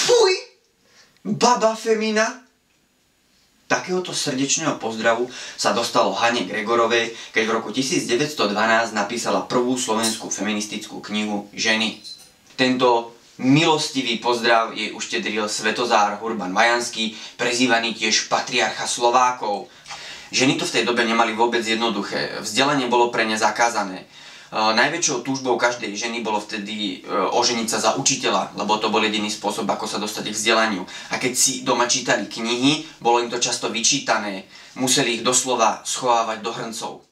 Fuj! Baba Femina? Takéhoto srdečného pozdravu sa dostalo Hane Gregorovej, keď v roku 1912 napísala prvú slovenskú feministickú knihu Ženy. Tento milostivý pozdrav jej uštedril Svetozár Urban Majanský, prezývaný tiež patriarcha Slovákov. Ženy to v tej dobe nemali vôbec jednoduché, vzdelanie bolo pre ne zakázané. Najväčšou túžbou každej ženy bolo vtedy oženiť sa za učiteľa, lebo to bol jediný spôsob, ako sa dostať k vzdelaniu. A keď si doma čítali knihy, bolo im to často vyčítané, museli ich doslova schovávať do hrncov.